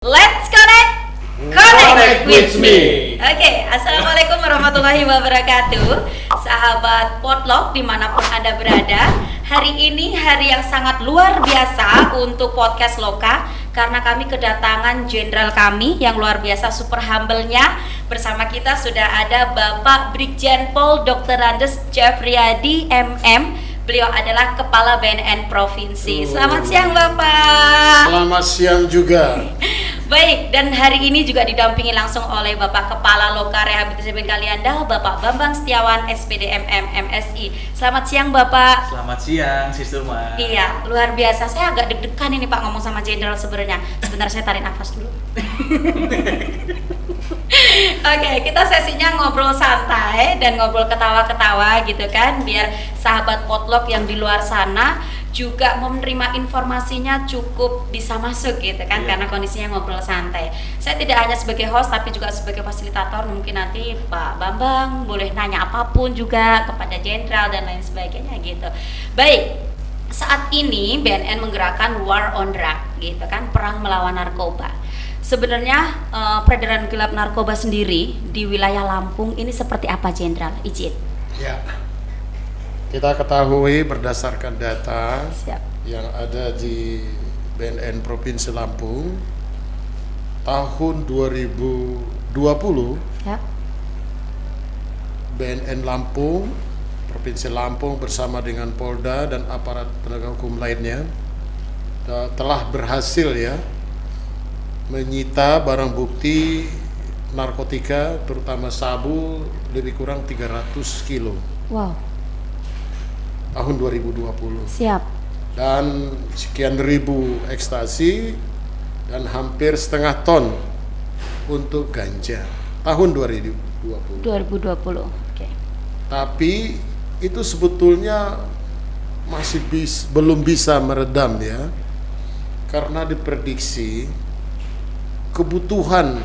Let's connect with me. Oke, assalamualaikum warahmatullahi wabarakatuh. Sahabat Potluck dimanapun Anda berada, hari ini hari yang sangat luar biasa untuk podcast Loka karena kami kedatangan jenderal kami yang luar biasa super humble-nya. Bersama kita sudah ada Bapak Brigjen Pol Dr. Andes Jeffriyadi MM. Beliau adalah Kepala BNN Provinsi. Selamat siang Bapak. Selamat siang juga. Baik, dan hari ini juga didampingi langsung oleh Bapak Kepala Loka Rehabilitasi Kalianda, Bapak Bambang Setiawan, SPD MM MSI. Selamat siang Bapak. Selamat siang, Sister Ma. Iya, luar biasa. Saya agak deg-degan ini Pak ngomong sama Jenderal sebenarnya. Sebentar saya tarik nafas dulu. Oke, kita sesinya ngobrol santai dan ngobrol ketawa-ketawa gitu kan, biar sahabat Potluck yang di luar sana juga menerima informasinya cukup bisa masuk gitu kan, karena kondisinya ngobrol santai. Saya tidak hanya sebagai host tapi juga sebagai fasilitator. Mungkin nanti Pak Bambang boleh nanya apapun juga kepada Jenderal dan lain sebagainya gitu. Baik, saat ini BNN menggerakkan War on Drug gitu kan, perang melawan narkoba. Sebenarnya peredaran gelap narkoba sendiri di wilayah Lampung ini seperti apa Jenderal? Izin. Ya. Kita ketahui berdasarkan data yang ada di BNN Provinsi Lampung tahun 2020 ya. BNN Lampung, Provinsi Lampung bersama dengan Polda dan aparat penegak hukum lainnya telah berhasil menyita barang bukti narkotika terutama sabu lebih kurang 300 kilo. Wow. Tahun 2020. Siap. Dan sekian ribu ekstasi dan hampir setengah ton untuk ganja tahun 2020. 2020. Oke. Tapi itu sebetulnya masih belum bisa meredam ya. Karena diprediksi kebutuhan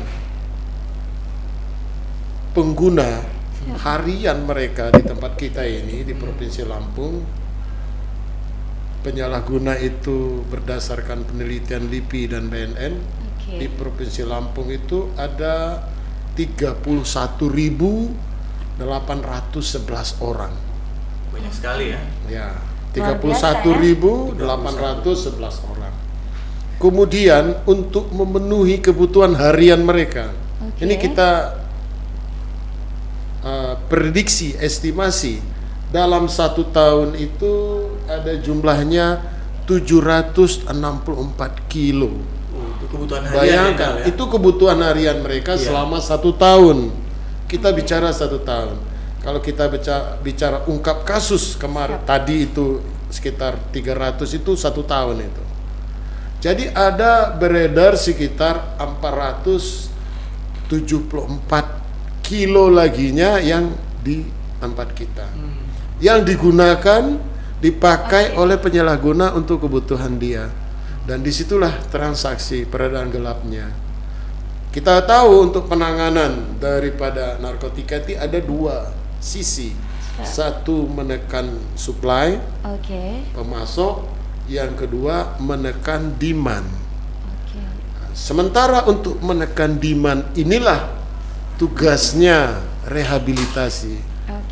pengguna harian mereka di tempat kita ini di Provinsi Lampung, penyalahguna itu berdasarkan penelitian LIPI dan BNN di Provinsi Lampung itu ada 31.811 orang. Banyak sekali ya. Ya, 31.811 orang. Kemudian untuk memenuhi kebutuhan harian mereka, ini kita prediksi, estimasi dalam 1 tahun itu ada jumlahnya 764 kilo. Itu kebutuhan harian. Bayangkan, itu kebutuhan harian mereka selama 1 tahun. Kita bicara 1 tahun. Kalau kita bicara ungkap kasus kemarin tadi itu sekitar 300 itu 1 tahun itu. Jadi ada beredar sekitar 474 kilo laginya yang di tempat kita, yang digunakan dipakai oleh penyalahguna untuk kebutuhan dia, dan disitulah transaksi peredaran gelapnya. Kita tahu untuk penanganan daripada narkotika itu ada 2 sisi, satu menekan supply, pemasok, yang kedua menekan demand. Sementara untuk menekan demand inilah tugasnya rehabilitasi,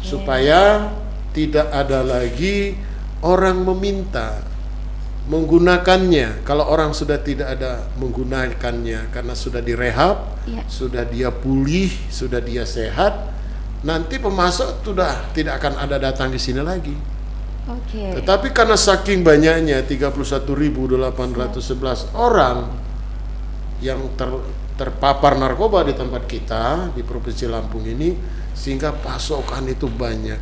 supaya tidak ada lagi orang meminta menggunakannya. Kalau orang sudah tidak ada menggunakannya karena sudah direhab, sudah dia pulih, sudah dia sehat, nanti pemasok sudah tidak akan ada datang di sini lagi. Tetapi karena saking banyaknya 31.811 orang yang terpapar narkoba di tempat kita di Provinsi Lampung ini, sehingga pasokan itu banyak.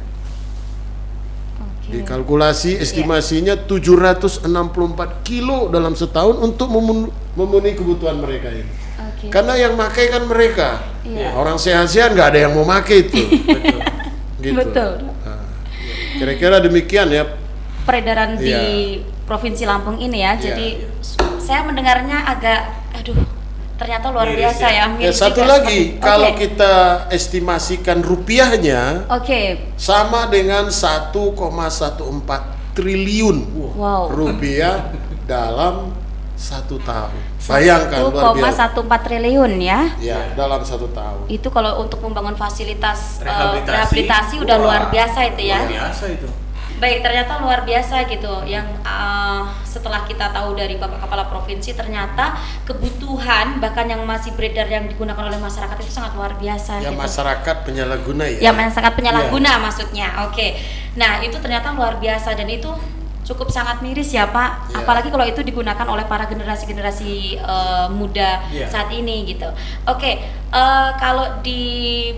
Dikalkulasi estimasinya 764 kilo dalam setahun untuk memenuhi kebutuhan mereka ini. Karena yang makai kan mereka, orang sehat-sehat nggak ada yang mau makai itu. Betul. Nah, kira-kira demikian ya Peredaran di Provinsi Lampung ini ya. Jadi saya mendengarnya agak ternyata luar biasa ya. Satu lagi, kalau kita estimasikan rupiahnya, sama dengan 1,14 triliun rupiah dalam 1 tahun. Bayangkan luar biasa. 1,14 triliun ya. Ya, dalam 1 tahun. Itu kalau untuk membangun fasilitas Rehabilitasi. udah Wah, luar biasa itu ya. Luar biasa itu. Baik, ternyata luar biasa gitu. Yang setelah kita tahu dari Bapak Kepala Provinsi, ternyata kebutuhan bahkan yang masih beredar yang digunakan oleh masyarakat itu sangat luar biasa. Ya, gitu. masyarakat penyalahguna ya. Yang sangat penyalahguna maksudnya. Oke. Nah, itu ternyata luar biasa dan itu cukup sangat miris ya Pak. Ya. Apalagi kalau itu digunakan oleh para generasi-generasi muda Ya. saat ini gitu. Oke. Kalau di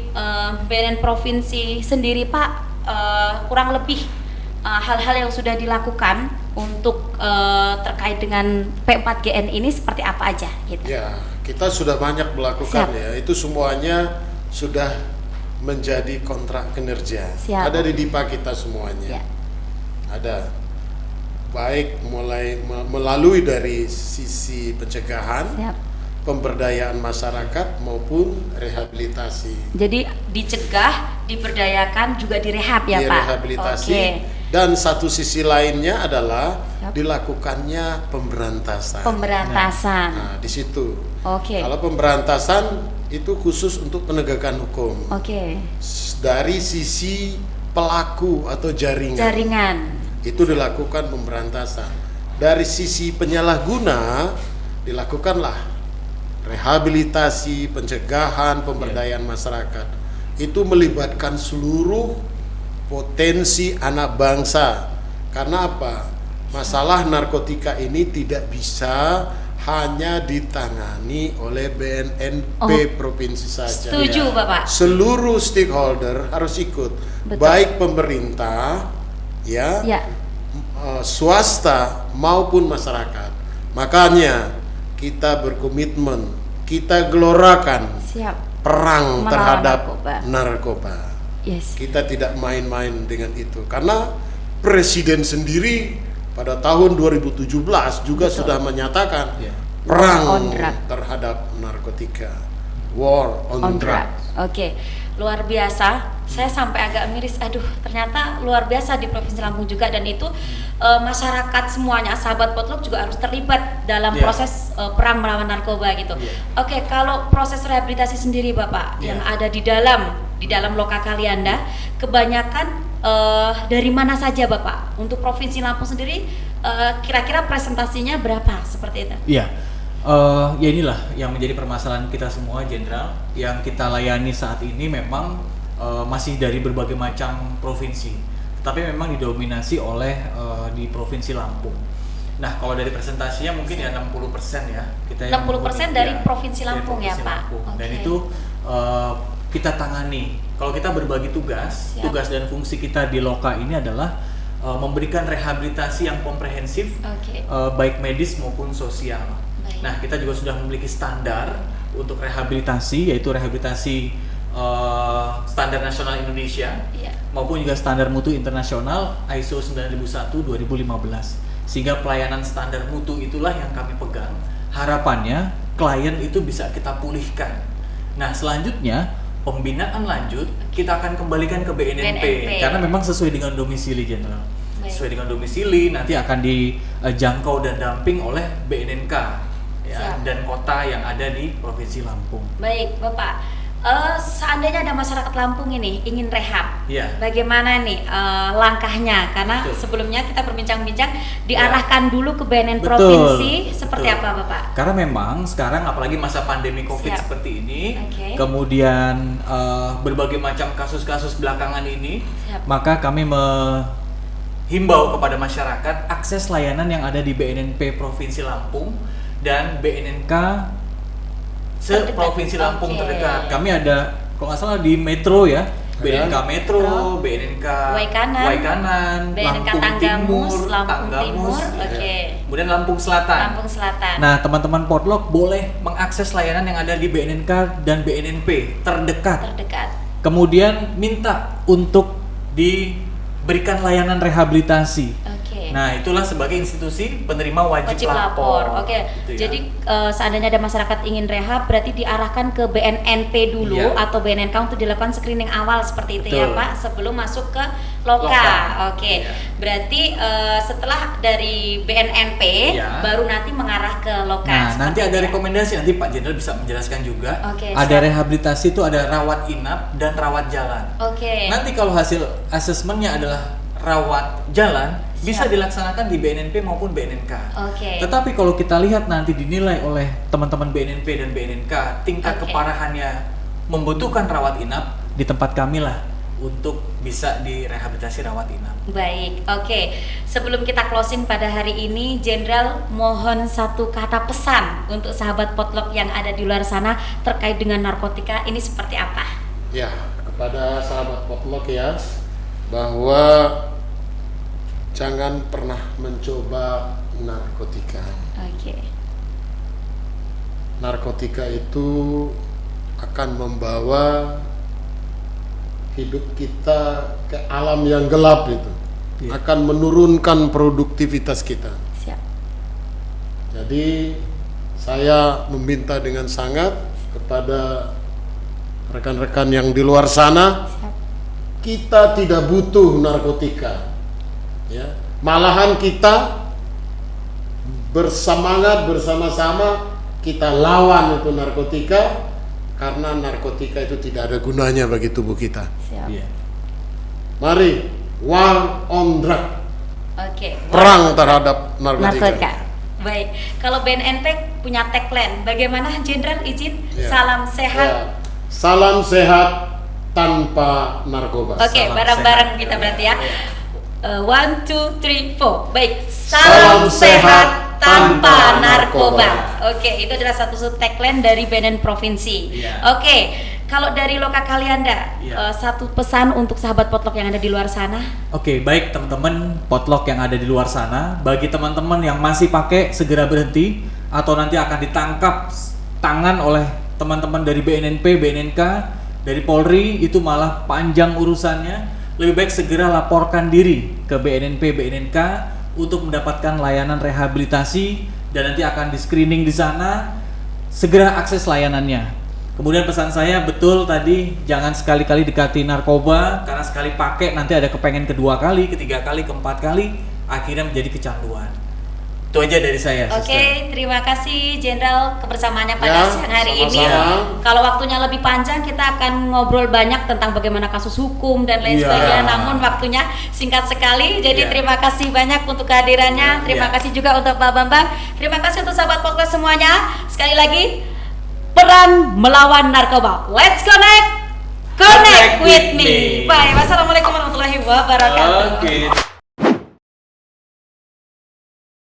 BNN Provinsi sendiri Pak, kurang lebih hal-hal yang sudah dilakukan untuk terkait dengan P4GN ini seperti apa aja gitu. Ya, kita sudah banyak melakukan Siap. ya. Itu semuanya sudah menjadi kontrak kinerja. Siap. Ada di DIPA kita semuanya. Ya. Ada. Baik melalui dari sisi pencegahan, Siap. pemberdayaan masyarakat maupun rehabilitasi. Jadi dicegah, diberdayakan, juga direhab ya Pak. Direhabilitasi. Oke. Dan satu sisi lainnya adalah Siap. dilakukannya pemberantasan. Pemberantasan. Nah, di situ. Oke. Kalau pemberantasan itu khusus untuk penegakan hukum. Oke. Dari sisi pelaku atau jaringan. Jaringan. Itu dilakukan pemberantasan. Dari sisi penyalahguna dilakukanlah rehabilitasi, pencegahan, pemberdayaan masyarakat. Itu melibatkan seluruh potensi anak bangsa. Karena apa? Masalah narkotika ini tidak bisa hanya ditangani oleh BNNP provinsi saja. Setuju Bapak. Seluruh stakeholder harus ikut, Betul. baik pemerintah, ya, Ya. swasta maupun masyarakat. Makanya kita berkomitmen, kita gelorakan Siap. perang Melawan terhadap narkoba. narkoba. Yes. Kita tidak main-main dengan itu, karena Presiden sendiri pada tahun 2017 juga Betul. sudah menyatakan Ya. perang War on drug. terhadap narkotika, war on drug. Oke, luar biasa. Saya sampai agak miris. Aduh, ternyata luar biasa di Provinsi Lampung juga, dan itu masyarakat semuanya, sahabat Potlok juga harus terlibat dalam Yeah. proses perang melawan narkoba gitu. Yeah. Oke, kalau proses rehabilitasi sendiri Bapak yang Yeah. ada di dalam Loka Kalianda, kebanyakan dari mana saja Bapak? Untuk Provinsi Lampung sendiri kira-kira presentasinya berapa seperti itu? Iya, ya inilah yang menjadi permasalahan kita semua, Jenderal. Yang kita layani saat ini memang masih dari berbagai macam provinsi, tapi memang didominasi oleh di Provinsi Lampung. Nah, kalau dari presentasinya mungkin ya 60% ya. Kita yang 60% dari Provinsi Lampung dari ya, Pak? Dan Oke. itu kita tangani. Kalau kita berbagi tugas, Siap. tugas dan fungsi kita di Loka ini adalah memberikan rehabilitasi yang komprehensif, Oke. baik medis maupun sosial. Baik. Nah, kita juga sudah memiliki standar untuk rehabilitasi, yaitu rehabilitasi standar nasional Indonesia Iya. maupun juga standar mutu internasional ISO 9001/2015. Sehingga pelayanan standar mutu itulah yang kami pegang. Harapannya klien itu bisa kita pulihkan. Nah, selanjutnya pembinaan lanjut kita akan kembalikan ke BNNP. Karena memang sesuai dengan domisili, Jenderal. Baik. Sesuai dengan domisili nanti akan dijangkau dan damping oleh BNNK ya, Siap. dan kota yang ada di Provinsi Lampung. Baik, Bapak. Seandainya ada masyarakat Lampung ini ingin rehab, Iya. bagaimana nih langkahnya? Karena Betul. sebelumnya kita berbincang-bincang diarahkan dulu ke BNN Betul, provinsi, seperti betul. apa, Bapak? Karena memang sekarang apalagi masa pandemi COVID Siap. seperti ini, Oke. kemudian berbagai macam kasus-kasus belakangan ini, Siap. maka kami menghimbau kepada masyarakat akses layanan yang ada di BNNP Provinsi Lampung dan BNNK se-Provinsi Terdekat. Lampung Oke. terdekat. Kami ada, kalau nggak salah di Metro ya, BNNK Metro, Metro, BNNK Waikanan, Waikanan, BNNK Lampung Tanggamus, Timur, Lampung Tanggamus, Timur, ya. oke. Kemudian Lampung Selatan. Lampung Selatan. Nah, teman-teman Potlok boleh mengakses layanan yang ada di BNNK dan BNNP terdekat. Terdekat. Kemudian minta untuk diberikan layanan rehabilitasi. Oke. Nah, itulah sebagai institusi penerima wajib, Wajib lapor. Oke. Gitu ya. Jadi seandainya ada masyarakat ingin rehab, berarti diarahkan ke BNNP dulu Iya. atau BNNK untuk dilakukan screening awal seperti itu ya, Betul. Pak, sebelum masuk ke Loka. Oke. Iya. Berarti setelah dari BNNP Iya. baru nanti mengarah ke Loka. Nah, nanti seperti ada itu ya? rekomendasi, nanti Pak Jenderal bisa menjelaskan juga. Oke, Ada siap. rehabilitasi itu ada rawat inap dan rawat jalan. Oke. Nanti kalau hasil asesmennya adalah rawat jalan, bisa Siap. dilaksanakan di BNNP maupun BNNK. Oke. Tetapi kalau kita lihat nanti dinilai oleh teman-teman BNNP dan BNNK, tingkat Oke. keparahannya membutuhkan rawat inap, di tempat kami lah untuk bisa direhabilitasi rawat inap. Baik, oke. Sebelum kita closing pada hari ini, Jenderal mohon satu kata pesan untuk sahabat Potlok yang ada di luar sana terkait dengan narkotika ini seperti apa? Ya, kepada sahabat Potlok ya, bahwa jangan pernah mencoba narkotika. Oke. Narkotika itu akan membawa hidup kita ke alam yang gelap itu. Iya. Akan menurunkan produktivitas kita. Siap. Jadi saya meminta dengan sangat kepada rekan-rekan yang di luar sana, Siap. kita tidak butuh narkotika. Ya. Malahan kita bersemangat bersama-sama kita lawan itu narkotika, karena narkotika itu tidak ada gunanya bagi tubuh kita. Siap. Iya. Mari war on drug, Oke. perang terhadap narkotika. Narkotika. Baik. Kalau BNNP punya tagline, bagaimana Jenderal izin? Ya. Salam sehat. Ya. Salam sehat tanpa narkoba. Oke, Salam bareng-bareng sehat. kita berarti ya. 1, 2, 3, 4. Baik. Salam Salam sehat sehat tanpa tanpa narkoba. narkoba. Oke, itu adalah satu tagline dari BNN Provinsi. Iya. Oke, kalau dari Loka Kalianda, Iya. satu pesan untuk sahabat Potlok yang ada di luar sana. Oke, baik teman-teman Potlok yang ada di luar sana, bagi teman-teman yang masih pakai segera berhenti atau nanti akan ditangkap tangan oleh teman-teman dari BNNP, BNNK, dari Polri, itu malah panjang urusannya. Lebih baik segera laporkan diri ke BNNP, BNNK untuk mendapatkan layanan rehabilitasi dan nanti akan di screening di sana. Segera akses layanannya. Kemudian pesan saya betul tadi, jangan sekali-kali dekati narkoba, karena sekali pakai nanti ada kepengen kedua kali, ketiga kali, keempat kali, akhirnya menjadi kecanduan. Itu aja dari saya. Oke, Sister. terima kasih Jenderal kebersamaannya pada Ya, siang hari ini. sama-sama. Kalau waktunya lebih panjang kita akan ngobrol banyak tentang bagaimana kasus hukum dan lain Iya. sebagainya. Namun waktunya singkat sekali. Jadi Iya. terima kasih banyak untuk kehadirannya. Terima Iya. kasih juga untuk Pak Bambang. Terima kasih untuk sahabat podcast semuanya. Sekali lagi, perang melawan narkoba. Let's connect with me. Bye. Wassalamualaikum warahmatullahi wabarakatuh. Oke.